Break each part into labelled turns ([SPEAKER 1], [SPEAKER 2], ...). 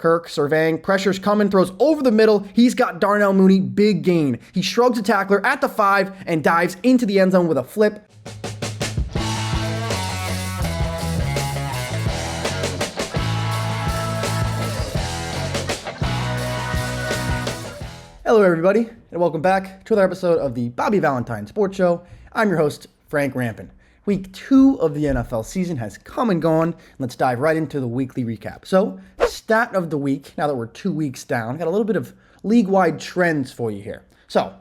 [SPEAKER 1] Kirk surveying, pressure's coming, throws over the middle. He's got Darnell Mooney, big gain. He shrugs a tackler at the 5 and dives into the end zone with a flip. Hello everybody, and welcome back to another episode of the Bobby Valentine Sports Show. I'm your host, Frank Rampin. Week 2 of the NFL season has come and gone. Let's dive right into the weekly recap. So, stat of the week, now that we're 2 weeks down, got a little bit of league-wide trends for you here. So,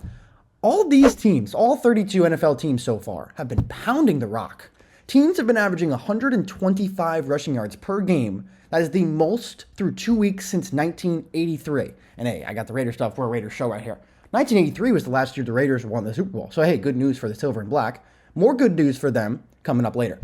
[SPEAKER 1] all these teams, all 32 NFL teams so far, have been pounding the rock. Teams have been averaging 125 rushing yards per game. That is the most through 2 weeks since 1983. And hey, I got the Raiders stuff. We're a Raiders show right here. 1983 was the last year the Raiders won the Super Bowl. So hey, good news for the Silver and Black. More good news for them coming up later.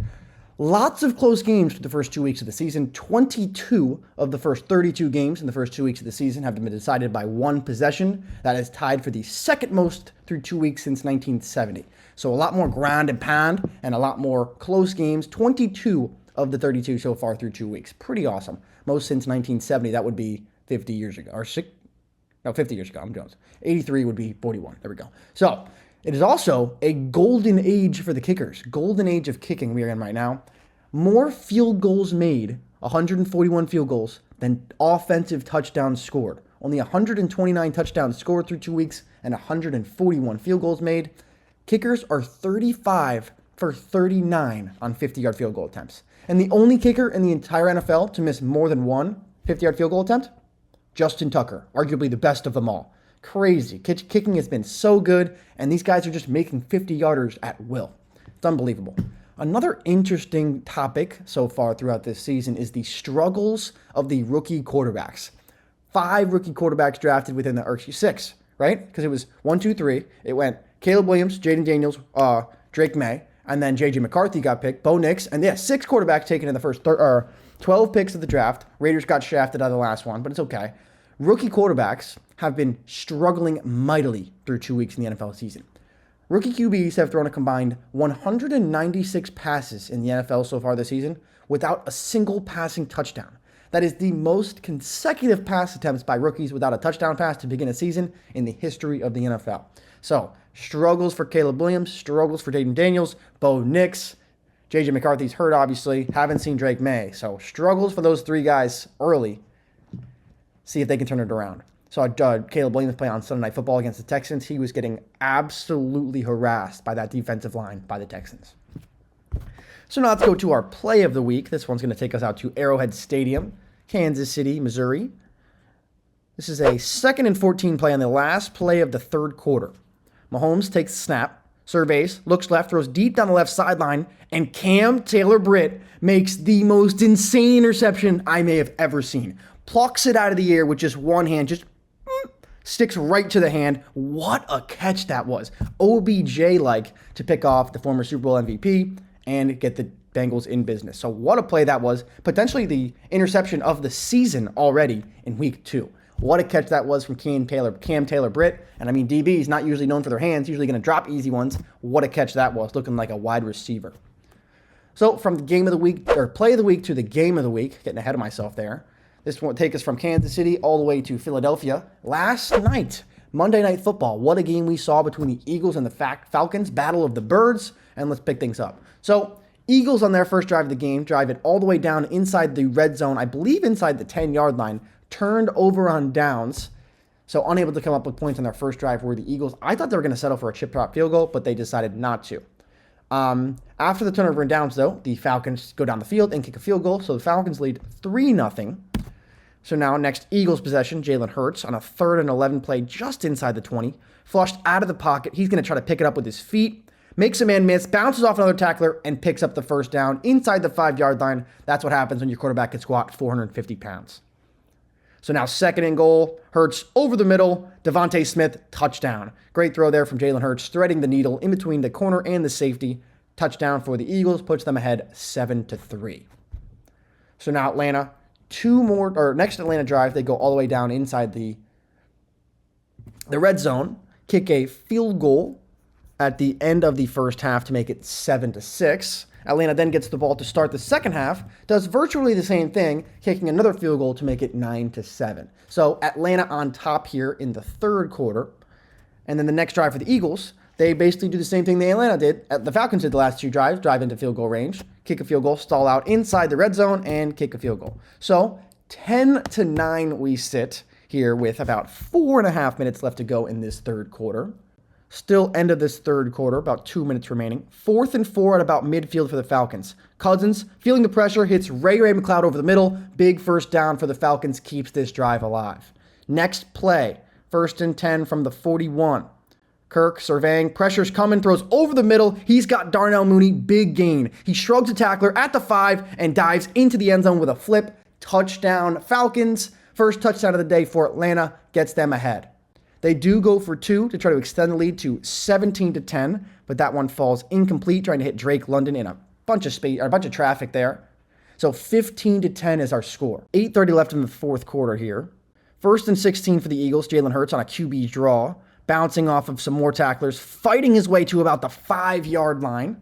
[SPEAKER 1] Lots of close games for the first 2 weeks of the season. 22 of the first 32 games in the first 2 weeks of the season have been decided by one possession. That is tied for the second most through 2 weeks since 1970. So a lot more ground and pound and a lot more close games. 22 of the 32 so far through 2 weeks. Pretty awesome. Most since 1970. That would be 50 years ago. 50 years ago. I'm Jones. 83 would be 41. There we go. So it is also a golden age for the kickers. Golden age of kicking we are in right now. More field goals made, 141 field goals, than offensive touchdowns scored. Only 129 touchdowns scored through 2 weeks and 141 field goals made. Kickers are 35 for 39 on 50-yard field goal attempts. And the only kicker in the entire NFL to miss more than one 50-yard field goal attempt, Justin Tucker, arguably the best of them all. Crazy. Kicking has been so good, and these guys are just making 50-yarders at will. It's unbelievable. Another interesting topic so far throughout this season is the struggles of the rookie quarterbacks. 5 rookie quarterbacks drafted within the 6, right? Because it was 1, 2, 3. It went Caleb Williams, Jaden Daniels, Drake May, and then J.J. McCarthy got picked, Bo Nix, and 6 quarterbacks taken in the first 12 picks of the draft. Raiders got shafted out of the last one, but it's okay. Rookie quarterbacks have been struggling mightily through 2 weeks in the NFL season. Rookie QBs have thrown a combined 196 passes in the NFL so far this season without a single passing touchdown. That is the most consecutive pass attempts by rookies without a touchdown pass to begin a season in the history of the NFL. So, struggles for Caleb Williams, struggles for Jaden Daniels, Bo Nix, J.J. McCarthy's hurt, obviously. Haven't seen Drake May. So, struggles for those 3 guys early. See if they can turn it around. Saw Caleb Williams play on Sunday Night Football against the Texans. He was getting absolutely harassed by that defensive line by the Texans. So now let's go to our play of the week. This one's going to take us out to Arrowhead Stadium, Kansas City, Missouri. This is a 2nd and 14 play on the last play of the third quarter. Mahomes takes the snap, surveys, looks left, throws deep down the left sideline, and Cam Taylor-Britt makes the most insane interception I may have ever seen. Plucks it out of the air with just one hand, just sticks right to the hand. What a catch that was. OBJ-like to pick off the former Super Bowl MVP and get the Bengals in business. So what a play that was. Potentially the interception of the season already in week 2. What a catch that was from Cam Taylor-Britt. And I mean, DB is not usually known for their hands, usually going to drop easy ones. What a catch that was, looking like a wide receiver. So from the game of the week, or play of the week to the game of the week, getting ahead of myself there. This will take us from Kansas City all the way to Philadelphia. Last night, Monday Night Football. What a game we saw between the Eagles and the Falcons. Battle of the Birds. And let's pick things up. So, Eagles on their first drive of the game, drive it all the way down inside the red zone, I believe inside the 10-yard line, turned over on downs. So, unable to come up with points on their first drive were the Eagles. I thought they were going to settle for a chip-drop field goal, but they decided not to. After the turnover and downs, though, the Falcons go down the field and kick a field goal. So, the Falcons lead 3-0. So now, next Eagles possession, Jalen Hurts on a 3rd and 11 play just inside the 20. Flushed out of the pocket. He's going to try to pick it up with his feet. Makes a man miss, bounces off another tackler, and picks up the first down inside the 5-yard line. That's what happens when your quarterback can squat 450 pounds. So now 2nd and goal. Hurts over the middle. Devontae Smith, touchdown. Great throw there from Jalen Hurts, threading the needle in between the corner and the safety. Touchdown for the Eagles, puts them ahead 7-3. So now Atlanta. Next Atlanta drive, they go all the way down inside the red zone, kick a field goal at the end of the first half to make it 7-6, Atlanta then gets the ball to start the second half, does virtually the same thing, kicking another field goal to make it 9-7. So Atlanta on top here in the third quarter. And then the next drive for the Eagles, they basically do the same thing the Falcons did the last two drives, drive into field goal range, kick a field goal, stall out inside the red zone, and kick a field goal. So 10-9 we sit here with about 4.5 minutes left to go in this third quarter. Still end of this third quarter, about 2 minutes remaining. 4th and 4 at about midfield for the Falcons. Cousins, feeling the pressure, hits Ray McCloud over the middle. Big first down for the Falcons, keeps this drive alive. Next play, 1st and 10 from the 41. Kirk surveying, pressure's coming, throws over the middle. He's got Darnell Mooney, big gain. He shrugs a tackler at the 5 and dives into the end zone with a flip. Touchdown Falcons. First touchdown of the day for Atlanta, gets them ahead. They do go for 2 to try to extend the lead to 17-10, but that one falls incomplete, trying to hit Drake London in a bunch of traffic there. So 15-10 is our score. 8:30 left in the fourth quarter here. 1st and 16 for the Eagles. Jalen Hurts on a QB draw, bouncing off of some more tacklers, fighting his way to about the 5-yard line.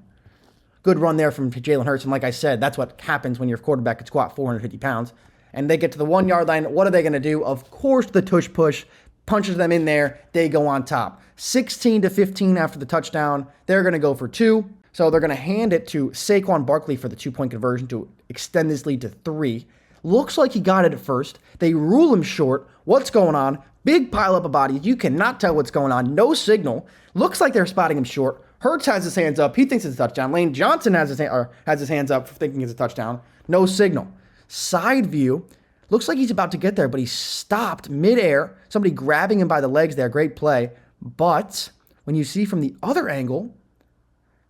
[SPEAKER 1] Good run there from Jalen Hurts, and like I said, that's what happens when your quarterback can squat 450 pounds. And they get to the 1-yard line. What are they going to do? Of course, the tush push punches them in there. They go on top. 16-15 after the touchdown. They're going to go for 2. So they're going to hand it to Saquon Barkley for the 2-point conversion to extend this lead to 3. Looks like he got it at first. They rule him short. What's going on? Big pile up of bodies. You cannot tell what's going on. No signal. Looks like they're spotting him short. Hurts has his hands up. He thinks it's a touchdown. Lane Johnson has his hands up thinking it's a touchdown. No signal. Side view. Looks like he's about to get there, but he's stopped midair. Somebody grabbing him by the legs there. Great play. But when you see from the other angle,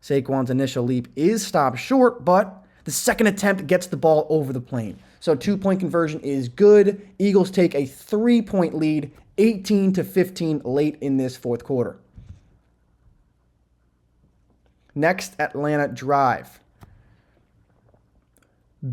[SPEAKER 1] Saquon's initial leap is stopped short, but the second attempt gets the ball over the plane. So 2-point conversion is good. Eagles take a 3-point lead, 18-15 late in this fourth quarter. Next, Atlanta drive.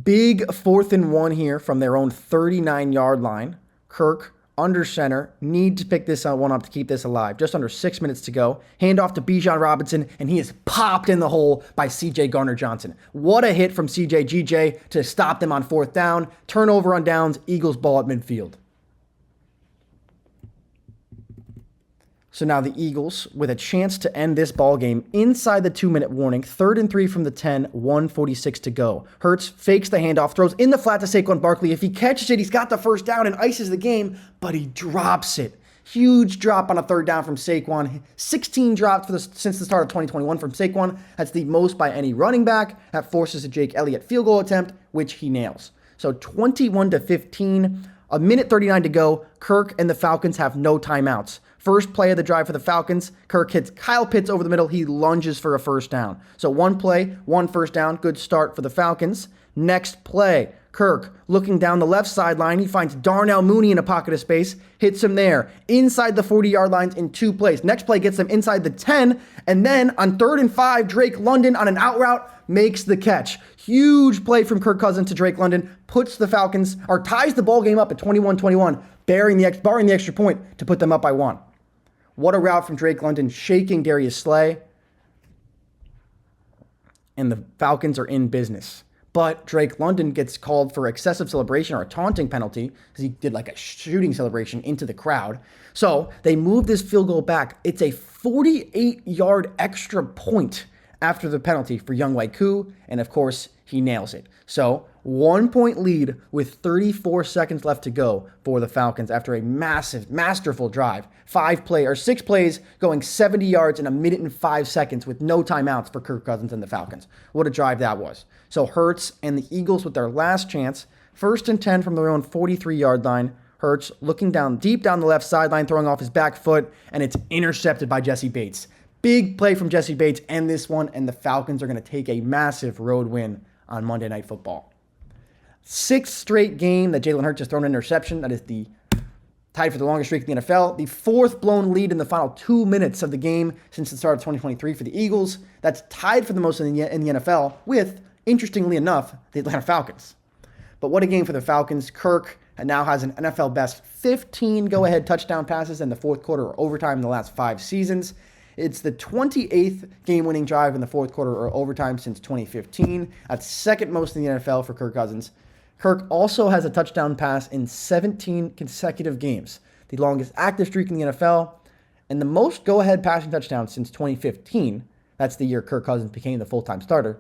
[SPEAKER 1] Big 4th and 1 here from their own 39-yard line. Kirk, under center, need to pick this one up to keep this alive. Just under 6 minutes to go. Hand off to Bijan Robinson, and he is popped in the hole by C.J. Gardner-Johnson. What a hit from C.J. G.J. to stop them on 4th down. Turnover on downs, Eagles ball at midfield. So now the Eagles, with a chance to end this ball game inside the 2-minute warning, 3rd and 3 from the 10, 1:46 to go. Hurts fakes the handoff, throws in the flat to Saquon Barkley. If he catches it, he's got the first down and ices the game, but he drops it. Huge drop on a 3rd down from Saquon. 16 drops since the start of 2021 from Saquon. That's the most by any running back. That forces a Jake Elliott field goal attempt, which he nails. So 21-15, a minute 39 to go. Kirk and the Falcons have no timeouts. First play of the drive for the Falcons, Kirk hits Kyle Pitts over the middle. He lunges for a first down. So 1 play, 1 first down. Good start for the Falcons. Next play, Kirk looking down the left sideline. He finds Darnell Mooney in a pocket of space, hits him there inside the 40-yard lines in 2 plays. Next play gets them inside the 10, and then on 3rd and 5, Drake London on an out route makes the catch. Huge play from Kirk Cousins to Drake London, puts the Falcons, or ties the ball game up at 21-21, barring the extra point to put them up by 1. What a route from Drake London, shaking Darius Slay. And the Falcons are in business. But Drake London gets called for excessive celebration or a taunting penalty because he did like a shooting celebration into the crowd. So they move this field goal back. It's a 48-yard extra point after the penalty for Young Waiku. And of course, he nails it. So 1-point lead with 34 seconds left to go for the Falcons after a massive, masterful drive. 6 plays going 70 yards in a minute and 5 seconds with no timeouts for Kirk Cousins and the Falcons. What a drive that was. So Hurts and the Eagles with their last chance. 1st and 10 from their own 43-yard line. Hurts looking down deep down the left sideline, throwing off his back foot, and it's intercepted by Jesse Bates. Big play from Jesse Bates and this one, and the Falcons are going to take a massive road win on Monday Night Football. 6th straight game that Jalen Hurts has thrown an interception. That is the tied for the longest streak in the NFL. The 4th blown lead in the final 2 minutes of the game since the start of 2023 for the Eagles. That's tied for the most in the NFL with, interestingly enough, the Atlanta Falcons. But what a game for the Falcons. Kirk now has an NFL best 15 go-ahead touchdown passes in the fourth quarter or overtime in the last 5 seasons. It's the 28th game-winning drive in the fourth quarter or overtime since 2015. That's second most in the NFL for Kirk Cousins. Kirk also has a touchdown pass in 17 consecutive games, the longest active streak in the NFL, and the most go-ahead passing touchdowns since 2015. That's the year Kirk Cousins became the full-time starter.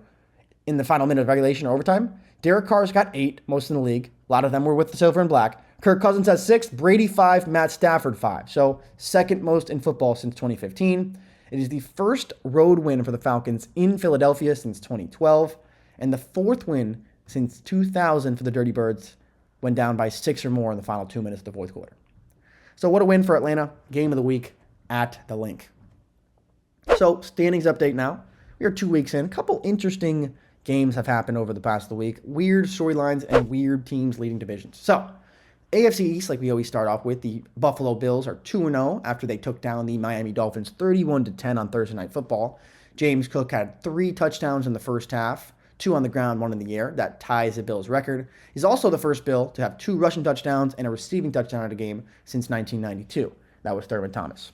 [SPEAKER 1] In the final minute of regulation or overtime, Derek Carr's got 8, most in the league. A lot of them were with the silver and black. Kirk Cousins has 6, Brady 5, Matt Stafford 5. So second most in football since 2015. It is the first road win for the Falcons in Philadelphia since 2012, and the fourth win since 2000 for the Dirty Birds, when down by 6 or more in the final 2 minutes of the fourth quarter. So what a win for Atlanta. Game of the week at the Link. So standings update now. We are 2 weeks in. A couple interesting games have happened over the past of the week. Weird storylines and weird teams leading divisions. So AFC East, like we always start off with, the Buffalo Bills are 2-0 after they took down the Miami Dolphins 31-10 on Thursday Night Football. James Cook had 3 touchdowns in the first half, 2 on the ground, 1 in the air. That ties the Bills' record. He's also the first Bill to have 2 rushing touchdowns and a receiving touchdown in a game since 1992. That was Thurman Thomas.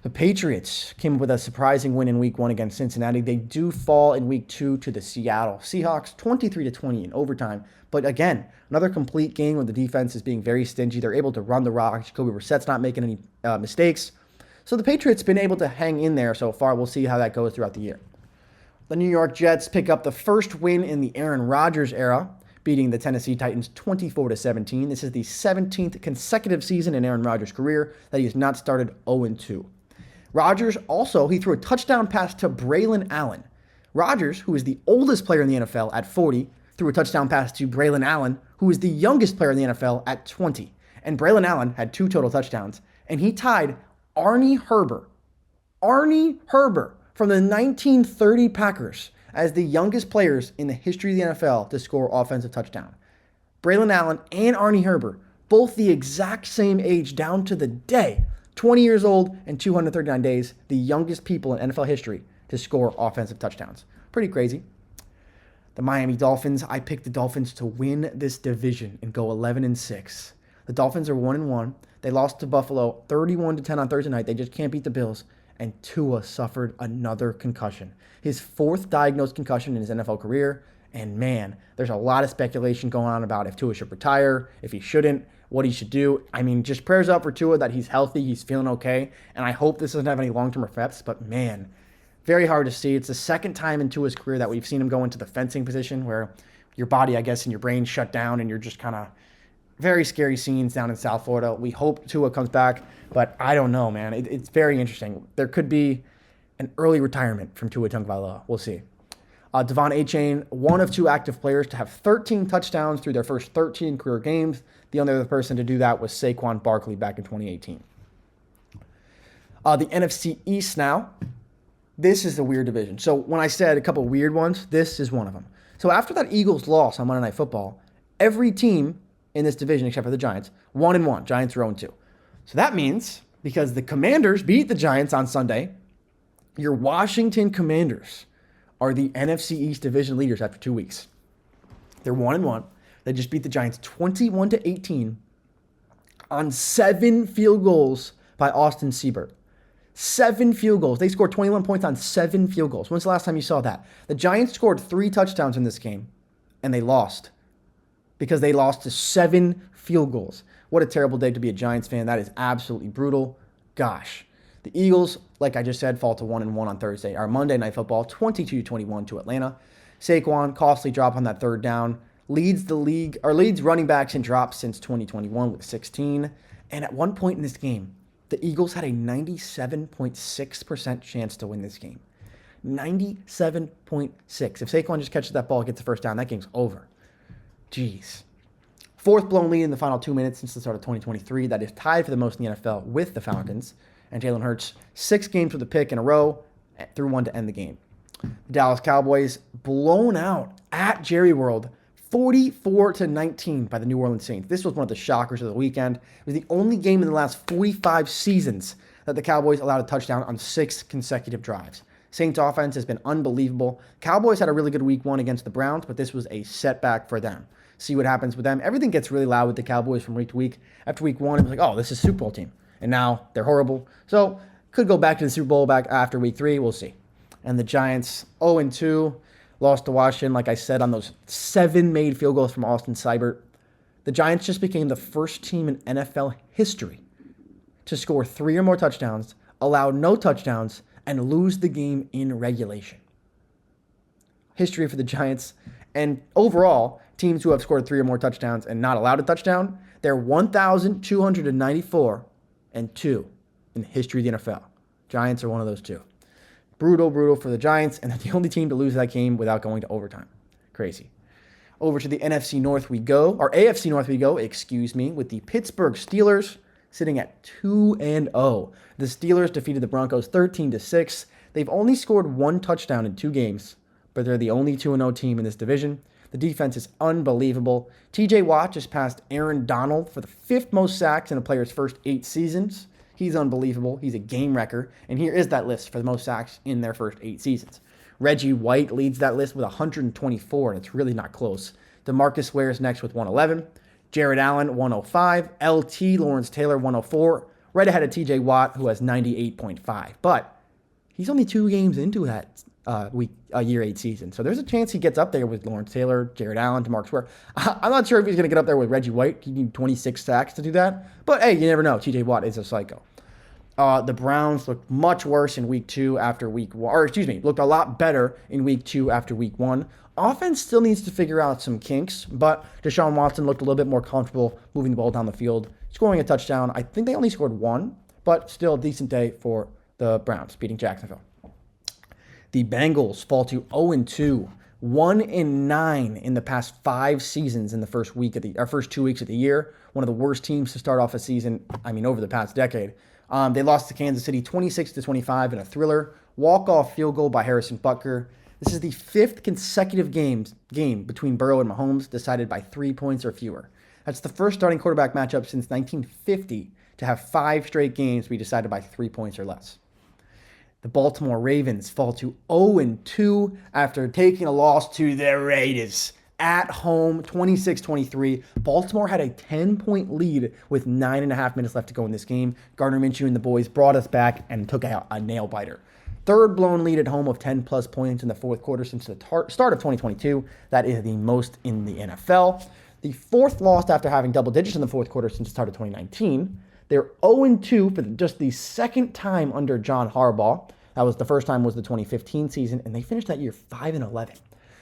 [SPEAKER 1] The Patriots came up with a surprising win in Week 1 against Cincinnati. They do fall in Week 2 to the Seattle Seahawks, 23-20 in overtime. But again, another complete game where the defense is being very stingy. They're able to run the rock. Jacoby Brissett's not making any mistakes. So the Patriots been able to hang in there so far. We'll see how that goes throughout the year. The New York Jets pick up the first win in the Aaron Rodgers era, beating the Tennessee Titans 24-17. This is the 17th consecutive season in Aaron Rodgers' career that he has not started 0-2. Rodgers also, he threw a touchdown pass to Braylon Allen. Rodgers, who is the oldest player in the NFL at 40, threw a touchdown pass to Braylon Allen, who is the youngest player in the NFL at 20. And Braylon Allen had 2 total touchdowns. And he tied Arnie Herber from the 1930 Packers as the youngest players in the history of the NFL to score offensive touchdown. Braylon Allen and Arnie Herber, both the exact same age down to the day, 20 years old and 239 days, the youngest people in NFL history to score offensive touchdowns. Pretty crazy. The Miami Dolphins, I picked the Dolphins to win this division and go 11-6. The Dolphins are 1-1. They lost to Buffalo 31-10 on Thursday night. They just can't beat the Bills. And Tua suffered another concussion. His 4th diagnosed concussion in his NFL career. And man, there's a lot of speculation going on about if Tua should retire, if he shouldn't, what he should do. I mean, just prayers up for Tua that he's healthy, he's feeling okay. And I hope this doesn't have any long-term effects. But man, very hard to see. It's the second time in Tua's career that we've seen him go into the fencing position where your body, I guess, and your brain shut down and you're just kind of very scary scenes down in South Florida. We hope Tua comes back, but I don't know, man. It's very interesting. There could be an early retirement from Tua Tagovailoa. We'll see. Devon Achane, one of 2 active players to have 13 touchdowns through their first 13 career games. The only other person to do that was Saquon Barkley back in 2018. The NFC East now. This is the weird division. So when I said a couple weird ones, this is one of them. So after that Eagles loss on Monday Night Football, every team in this division, except for the Giants, 1-1. Giants are 0-2. So that means, because the Commanders beat the Giants on Sunday, your Washington Commanders are the NFC East division leaders after 2 weeks. They're 1-1. They just beat the Giants 21-18 on 7 field goals by Austin Seibert. 7 field goals. They scored 21 points on 7 field goals. When's the last time you saw that? The Giants scored 3 touchdowns in this game, and they lost because they lost to 7 field goals. What a terrible day to be a Giants fan. That is absolutely brutal. Gosh. The Eagles, like I just said, fall to 1-1 on Thursday. Our Monday Night Football, 22-21 to Atlanta. Saquon, costly drop on that 3rd down. Leads the league, or leads running backs in drops since 2021 with 16. And at one point in this game, the Eagles had a 97.6% chance to win this game. 97.6. If Saquon just catches that ball, gets the first down, that game's over. Jeez. 4th blown lead in the final 2 minutes since the start of 2023. That is tied for the most in the NFL with the Falcons. And Jalen Hurts, 6 games with a pick in a row, threw 1 to end the game. The Dallas Cowboys blown out at Jerry World, 44-19 by the New Orleans Saints. This was one of the shockers of the weekend. It was the only game in the last 45 seasons that the Cowboys allowed a touchdown on 6 consecutive drives. Saints offense has been unbelievable. Cowboys had a really good week 1 against the Browns, but this was a setback for them. See what happens with them. Everything gets really loud with the Cowboys from week to week. After week 1, it was like, oh, this is a Super Bowl team. And now they're horrible. So Could go back to the Super Bowl back after week 3. We'll see. And the Giants 0-2, lost to Washington, like I said, on those 7 made field goals from Austin Seibert. The Giants just became the first team in NFL history to score 3 or more touchdowns, allow no touchdowns, and lose the game in regulation. History for the Giants. And overall, teams who have scored 3 or more touchdowns and not allowed a touchdown, they're 1,294-2 in the history of the NFL. Giants are one of those 2. Brutal for the Giants, and they're the only team to lose that game without going to overtime. Crazy. Over to the NFC North we go, or AFC North we go, with the Pittsburgh Steelers sitting at 2-0. The Steelers defeated the Broncos 13-6. They've only scored 1 touchdown in 2 games, but they're the only 2-0 team in this division. The defense is unbelievable. TJ Watt just passed Aaron Donald for the 5th most sacks in a player's first 8 seasons. He's unbelievable. He's a game wrecker. And here is that list for the most sacks in their first 8 seasons. Reggie White leads that list with 124, and it's really not close. DeMarcus Ware is next with 111. Jared Allen, 105. LT Lawrence Taylor, 104. Right ahead of TJ Watt, who has 98.5. But he's only 2 games into that year 8 season. So there's a chance he gets up there with Lawrence Taylor, Jared Allen, DeMarcus Ware. I'm not sure if he's going to get up there with Reggie White. He needs 26 sacks to do that. But hey, you never know. TJ Watt is a psycho. The Browns looked much worse in week 2 after week 1. Looked a lot better in week 2 after week 1. Offense still needs to figure out some kinks, but Deshaun Watson looked a little bit more comfortable moving the ball down the field, scoring a touchdown. I think they only scored 1, but still a decent day for the Browns, beating Jacksonville. The Bengals fall to 0-2, 1-9 in the past 5 seasons in the first 2 weeks of the year. One of the worst teams to start off a season, over the past decade. They lost to Kansas City 26-25 in a thriller. Walk-off field goal by Harrison Butker. This is the 5th consecutive game between Burrow and Mahomes decided by 3 points or fewer. That's the first starting quarterback matchup since 1950 to have 5 straight games be decided by 3 points or less. The Baltimore Ravens fall to 0-2 after taking a loss to the Raiders at home, 26-23. Baltimore had a 10-point lead with 9.5 minutes left to go in this game. Gardner Minshew and the boys brought us back and took out a nail-biter. 3rd blown lead at home of 10-plus points in the 4th quarter since the start of 2022. That is the most in the NFL. The 4th loss after having double digits in the 4th quarter since the start of 2019. They're 0-2 for just the 2nd time under John Harbaugh. That was the first time was the 2015 season, and they finished that year 5-11.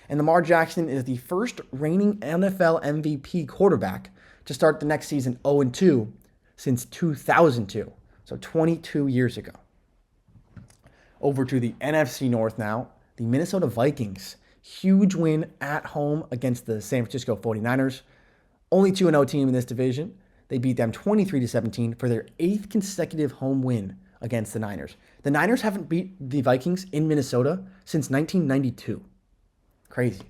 [SPEAKER 1] And Lamar Jackson is the first reigning NFL MVP quarterback to start the next season 0-2 since 2002, so 22 years ago. Over to the NFC North now, the Minnesota Vikings. Huge win at home against the San Francisco 49ers. Only 2-0 team in this division. They beat them 23-17 for their 8th consecutive home win against the Niners. The Niners haven't beat the Vikings in Minnesota since 1992. Crazy.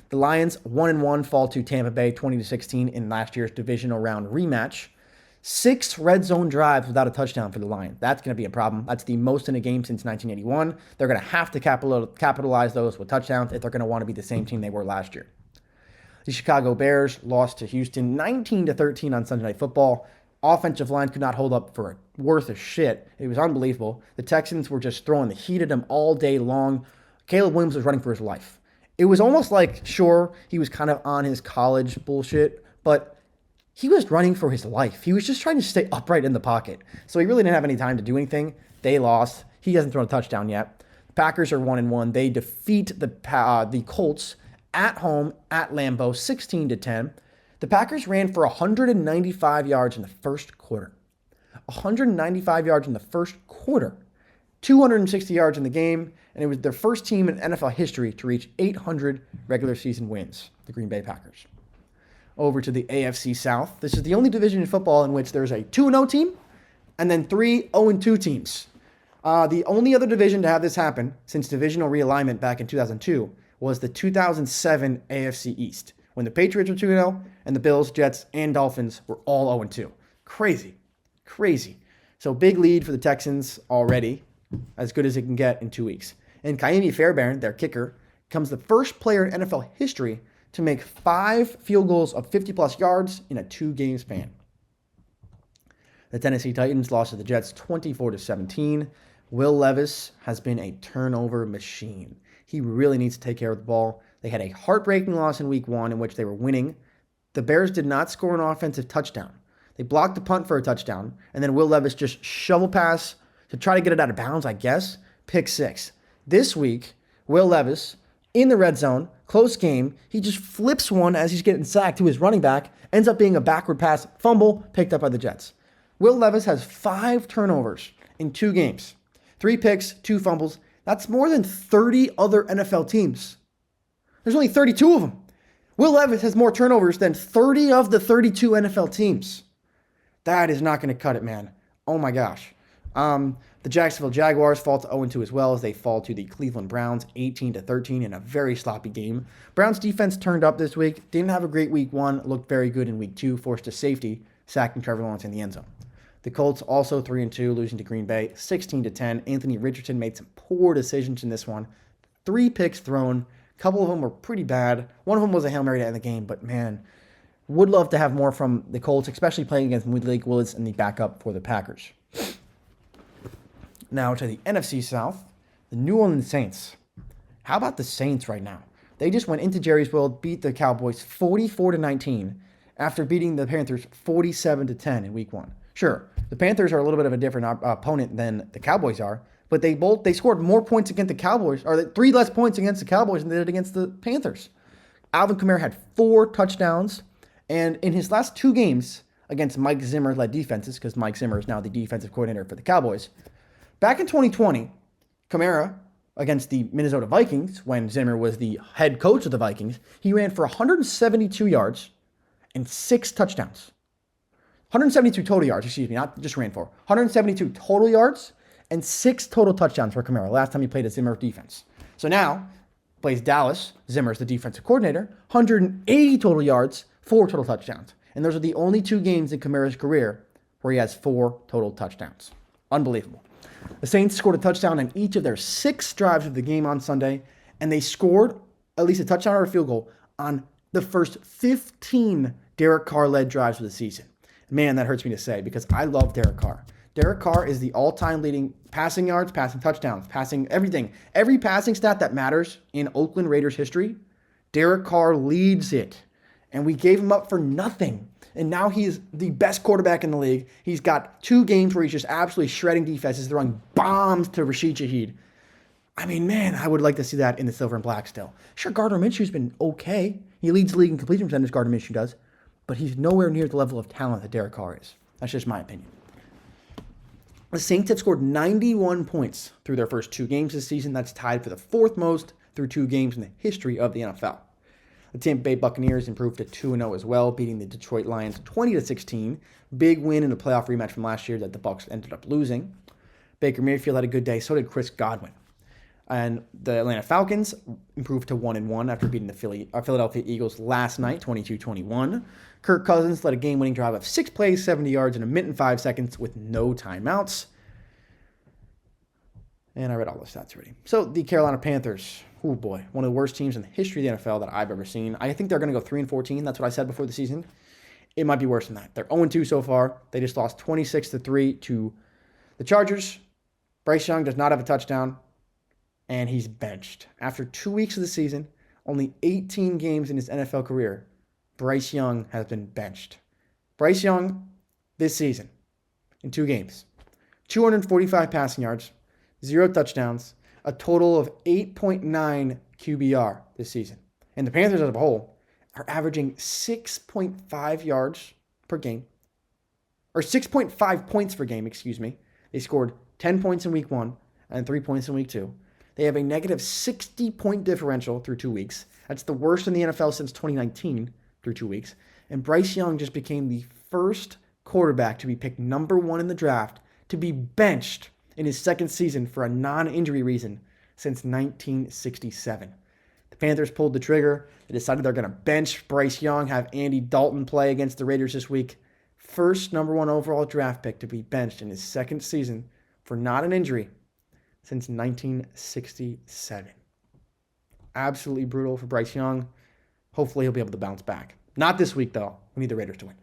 [SPEAKER 1] The Lions 1-1 fall to Tampa Bay 20-16 in last year's divisional round rematch. 6 red zone drives without a touchdown for the Lions. That's going to be a problem. That's the most in a game since 1981. They're going to have to capitalize those with touchdowns if they're going to want to be the same team they were last year. The Chicago Bears lost to Houston 19-13 on Sunday Night Football. Offensive line could not hold up for worth a shit. It was unbelievable. The Texans were just throwing the heat at them all day long. Caleb Williams was running for his life. It was almost like, sure, he was kind of on his college bullshit, but he was running for his life. He was just trying to stay upright in the pocket. So he really didn't have any time to do anything. They lost. He hasn't thrown a touchdown yet. The Packers are 1-1. They defeat the Colts at home at Lambeau 16-10. The Packers ran for 195 yards in the first quarter. 195 yards in the first quarter. 260 yards in the game, and it was their first team in NFL history to reach 800 regular season wins, the Green Bay Packers. Over to the AFC South. This is the only division in football in which there's a 2-0 team and then 3 0-2 teams. The only other division to have this happen since divisional realignment back in 2002 was the 2007 AFC East, when the Patriots were 2-0 and the Bills, Jets, and Dolphins were all 0-2. Crazy. So big lead for the Texans already, as good as it can get in 2 weeks. And Kaimi Fairbairn, their kicker, becomes the first player in NFL history to make 5 field goals of 50-plus yards in a 2-game span. The Tennessee Titans lost to the Jets 24-17. Will Levis has been a turnover machine. He really needs to take care of the ball. They had a heartbreaking loss in week 1 in which they were winning. The Bears did not score an offensive touchdown. They blocked the punt for a touchdown, and then Will Levis just shovel pass to try to get it out of bounds, I guess. Pick 6. This week, Will Levis, in the red zone, close game, he just flips one as he's getting sacked to his running back, ends up being a backward pass, fumble, picked up by the Jets. Will Levis has 5 turnovers in 2 games. 3 picks, 2 fumbles. That's more than 30 other NFL teams. There's only 32 of them. Will Levis has more turnovers than 30 of the 32 NFL teams. That is not going to cut it, man. Oh my gosh. The Jacksonville Jaguars fall to 0-2 as well as they fall to the Cleveland Browns 18-13 in a very sloppy game. Browns defense turned up this week. Didn't have a great week 1. Looked very good in week 2. Forced a safety, sacking Trevor Lawrence in the end zone. The Colts also 3-2, losing to Green Bay 16-10. Anthony Richardson made some poor decisions in this one. 3 picks thrown. A couple of them were pretty bad. One of them was a Hail Mary to end the game, but man, would love to have more from the Colts, especially playing against Malik Willis and the backup for the Packers. Now to the NFC South, the New Orleans Saints. How about the Saints right now? They just went into Jerry's World, beat the Cowboys 44-19 after beating the Panthers 47-10 in week 1. Sure, the Panthers are a little bit of a different opponent than the Cowboys are, but they scored more points against the Cowboys, or 3 less points against the Cowboys than they did against the Panthers. Alvin Kamara had 4 touchdowns, and in his last 2 games against Mike Zimmer-led defenses, because Mike Zimmer is now the defensive coordinator for the Cowboys, back in 2020, Kamara, against the Minnesota Vikings, when Zimmer was the head coach of the Vikings, he ran for 172 yards and 6 touchdowns. 172 total yards, not just ran for. 172 total yards and 6 total touchdowns for Kamara last time he played a Zimmer defense. So now, plays Dallas, Zimmer's the defensive coordinator, 180 total yards, 4 total touchdowns. And those are the only 2 games in Kamara's career where he has 4 total touchdowns. Unbelievable. The Saints scored a touchdown in each of their 6 drives of the game on Sunday, and they scored at least a touchdown or a field goal on the first 15 Derek Carr-led drives of the season. Man, that hurts me to say because I love Derek Carr. Derek Carr is the all-time leading passing yards, passing touchdowns, passing everything. Every passing stat that matters in Oakland Raiders history, Derek Carr leads it. And we gave him up for nothing. And now he's the best quarterback in the league. He's got 2 games where he's just absolutely shredding defenses, throwing bombs to Rashid Shaheed. I mean, man, I would like to see that in the silver and black still. Sure, Gardner Minshew's been okay. He leads the league in completion percentage, Gardner Minshew does. But he's nowhere near the level of talent that Derek Carr is. That's just my opinion. The Saints have scored 91 points through their first 2 games this season. That's tied for the 4th most through 2 games in the history of the NFL. The Tampa Bay Buccaneers improved to 2-0 as well, beating the Detroit Lions 20-16. Big win in the playoff rematch from last year that the Bucs ended up losing. Baker Mayfield had a good day. So did Chris Godwin. And the Atlanta Falcons improved to 1-1 after beating the Philadelphia Eagles last night, 22-21. Kirk Cousins led a game-winning drive of 6 plays, 70 yards in a minute and 5 seconds with no timeouts. And I read all the stats already. So the Carolina Panthers, oh boy, one of the worst teams in the history of the NFL that I've ever seen. I think they're going to go 3-14. That's what I said before the season. It might be worse than that. They're 0-2 so far. They just lost 26-3 to the Chargers. Bryce Young does not have a touchdown, and he's benched. After 2 weeks of the season, only 18 games in his NFL career, Bryce Young has been benched. Bryce Young, this season, in 2 games, 245 passing yards, 0 touchdowns, a total of 8.9 QBR this season. And the Panthers as a whole are averaging 6.5 yards per game, or 6.5 points per game, They scored 10 points in week 1 and 3 points in week 2. They have a negative 60-point differential through 2 weeks. That's the worst in the NFL since 2019 through 2 weeks. And Bryce Young just became the first quarterback to be picked number 1 in the draft to be benched in his 2nd season for a non-injury reason since 1967. The Panthers pulled the trigger. They decided they're going to bench Bryce Young, have Andy Dalton play against the Raiders this week. First number 1 overall draft pick to be benched in his 2nd season for not an injury since 1967. Absolutely brutal for Bryce Young. Hopefully he'll be able to bounce back. Not this week, though. We need the Raiders to win.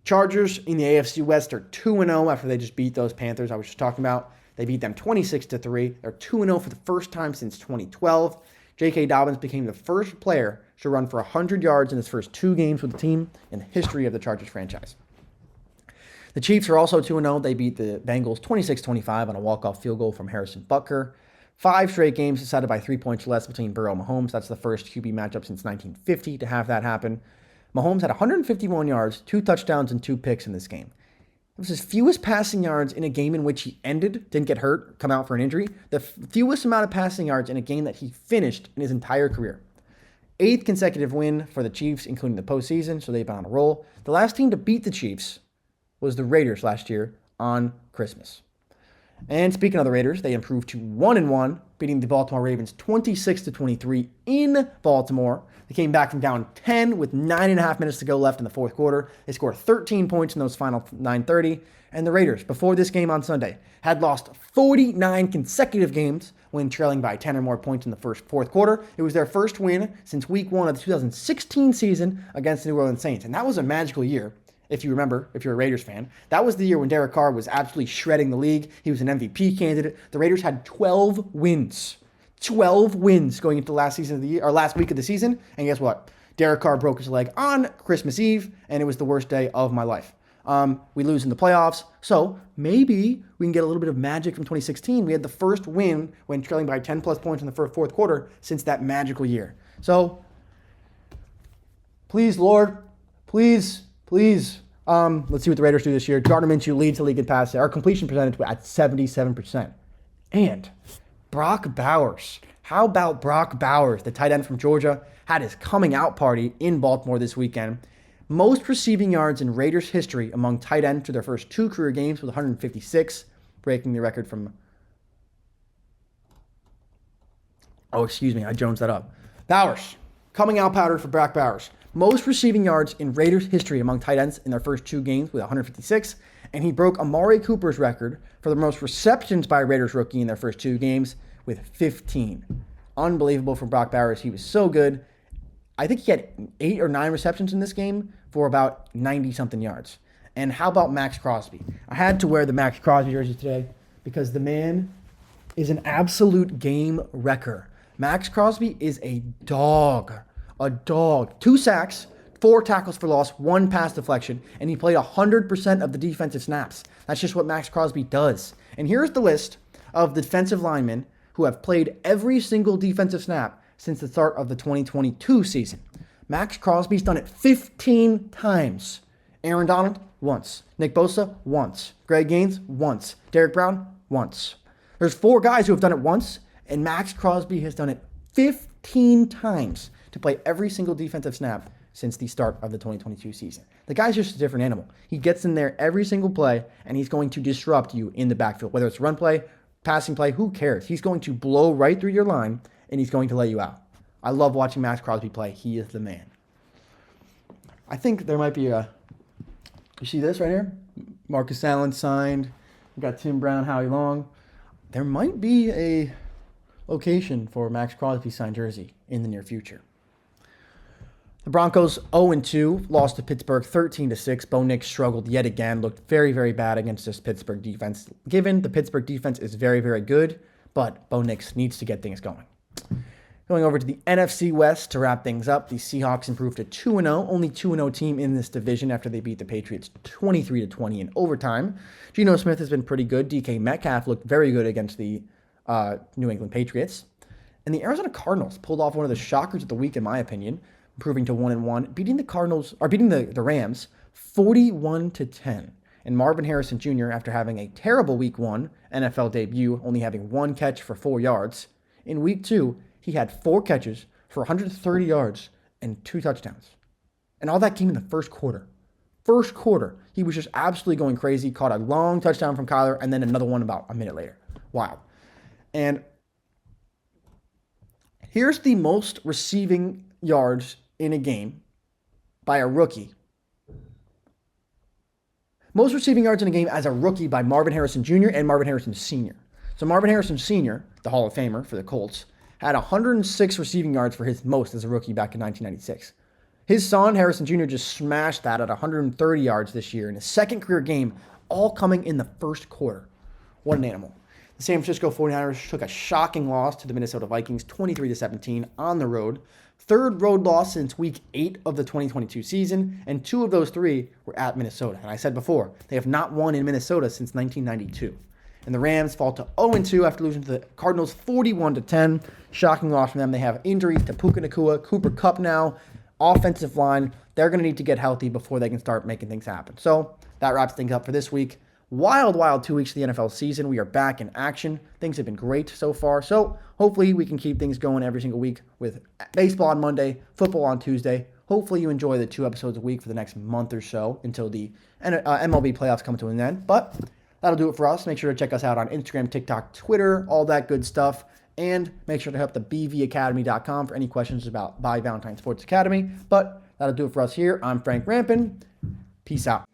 [SPEAKER 1] Chargers in the AFC West are 2-0 after they just beat those Panthers I was just talking about. They beat them 26-3. They're 2-0 for the first time since 2012. J.K. Dobbins became the first player to run for 100 yards in his first 2 games with the team in the history of the Chargers franchise. The Chiefs are also 2-0. They beat the Bengals 26-25 on a walk-off field goal from Harrison Butker. 5 straight games decided by 3 points less between Burrow and Mahomes. That's the first QB matchup since 1950 to have that happen. Mahomes had 151 yards, 2 touchdowns, and 2 picks in this game. It was his fewest passing yards in a game in which he ended, didn't get hurt, come out for an injury. The fewest amount of passing yards in a game that he finished in his entire career. 8th consecutive win for the Chiefs, including the postseason, so they've been on a roll. The last team to beat the Chiefs was the Raiders last year on Christmas. And speaking of the Raiders, they improved to 1-1, beating the Baltimore Ravens 26-23 in Baltimore. They came back from down 10 with 9.5 minutes to go left in the fourth quarter. They scored 13 points in those final 9:30. And the Raiders, before this game on Sunday, had lost 49 consecutive games when trailing by 10 or more points in the fourth quarter. It was their first win since week 1 of the 2016 season against the New Orleans Saints. And that was a magical year. If you remember, if you're a Raiders fan, that was the year when Derek Carr was absolutely shredding the league. He was an MVP candidate. The Raiders had 12 wins. 12 wins going into last week of the season. And guess what? Derek Carr broke his leg on Christmas Eve, and it was the worst day of my life. We lose in the playoffs, so maybe we can get a little bit of magic from 2016. We had the first win when trailing by 10 plus points in the fourth quarter since that magical year. So, please, Lord, please. Let's see what the Raiders do this year. Gardner Minshew leads the league in passing. Our completion percentage at 77%. And Brock Bowers. How about Brock Bowers, the tight end from Georgia, had his coming out party in Baltimore this weekend. Most receiving yards in Raiders history among tight ends to their first 2 career games with 156, breaking the record from... I jonesed that up. Bowers. Coming out powder for Brock Bowers. Most receiving yards in Raiders history among tight ends in their first 2 games with 156, and he broke Amari Cooper's record for the most receptions by a Raiders rookie in their first 2 games with 15. Unbelievable from Brock Bowers. He was so good. I think he had 8 or 9 receptions in this game for about 90-something yards. And how about Max Crosby? I had to wear the Max Crosby jersey today because the man is an absolute game wrecker. Max Crosby is a dog. A dog. 2 sacks, 4 tackles for loss, 1 pass deflection, and he played 100% of the defensive snaps. That's just what Max Crosby does. And here's the list of the defensive linemen who have played every single defensive snap since the start of the 2022 season. Max Crosby's done it 15 times. Aaron Donald, once. Nick Bosa, once. Greg Gaines, once. Derek Brown, once. There's 4 guys who have done it once, and Max Crosby has done it 15 times to play every single defensive snap since the start of the 2022 season. The guy's just a different animal. He gets in there every single play, and he's going to disrupt you in the backfield. Whether it's run play, passing play, who cares? He's going to blow right through your line, and he's going to lay you out. I love watching Max Crosby play. He is the man. I think there might be you see this right here? Marcus Allen signed. We've got Tim Brown, Howie Long. There might be a location for Max Crosby signed jersey in the near future. The Broncos 0-2, lost to Pittsburgh 13-6. Bo Nix struggled yet again, looked very, very bad against this Pittsburgh defense. Given the Pittsburgh defense is very, very good, but Bo Nix needs to get things going. Going over to the NFC West to wrap things up, the Seahawks improved to 2-0, only 2-0 team in this division after they beat the Patriots 23-20 in overtime. Geno Smith has been pretty good. DK Metcalf looked very good against the New England Patriots. And the Arizona Cardinals pulled off one of the shockers of the week, in my opinion, improving to 1-1, beating the Rams 41-10. And Marvin Harrison Jr., after having a terrible week 1 NFL debut, only having 1 catch for 4 yards, in week 2, he had 4 catches for 130 yards and 2 touchdowns. And all that came in the first quarter. First quarter, he was just absolutely going crazy, caught a long touchdown from Kyler, and then another one about a minute later. Wow. And here's the most receiving yards in a game by a rookie. Most receiving yards in a game as a rookie by Marvin Harrison Jr. and Marvin Harrison Sr. So Marvin Harrison Sr., the Hall of Famer for the Colts, had 106 receiving yards for his most as a rookie back in 1996. His son, Harrison Jr., just smashed that at 130 yards this year in his second career game, all coming in the first quarter. What an animal. The San Francisco 49ers took a shocking loss to the Minnesota Vikings, 23-17 on the road. Third road loss since week 8 of the 2022 season, and 2 of those 3 were at Minnesota. And I said before, they have not won in Minnesota since 1992. And the Rams fall to 0-2 after losing to the Cardinals 41-10. Shocking loss from them. They have injuries to Puka Nacua, Cooper Kupp now, offensive line. They're going to need to get healthy before they can start making things happen. So that wraps things up for this week. Wild 2 weeks of the NFL season. We are back in action. Things have been great so far. So hopefully we can keep things going every single week with baseball on Monday, football on Tuesday. Hopefully you enjoy the 2 episodes a week for the next month or so until the MLB playoffs come to an end. But that'll do it for us. Make sure to check us out on Instagram, TikTok, Twitter, all that good stuff. And make sure to hit up the bvacademy.com for any questions about Valentine Sports Academy. But that'll do it for us here. I'm Frank Rampin. Peace out.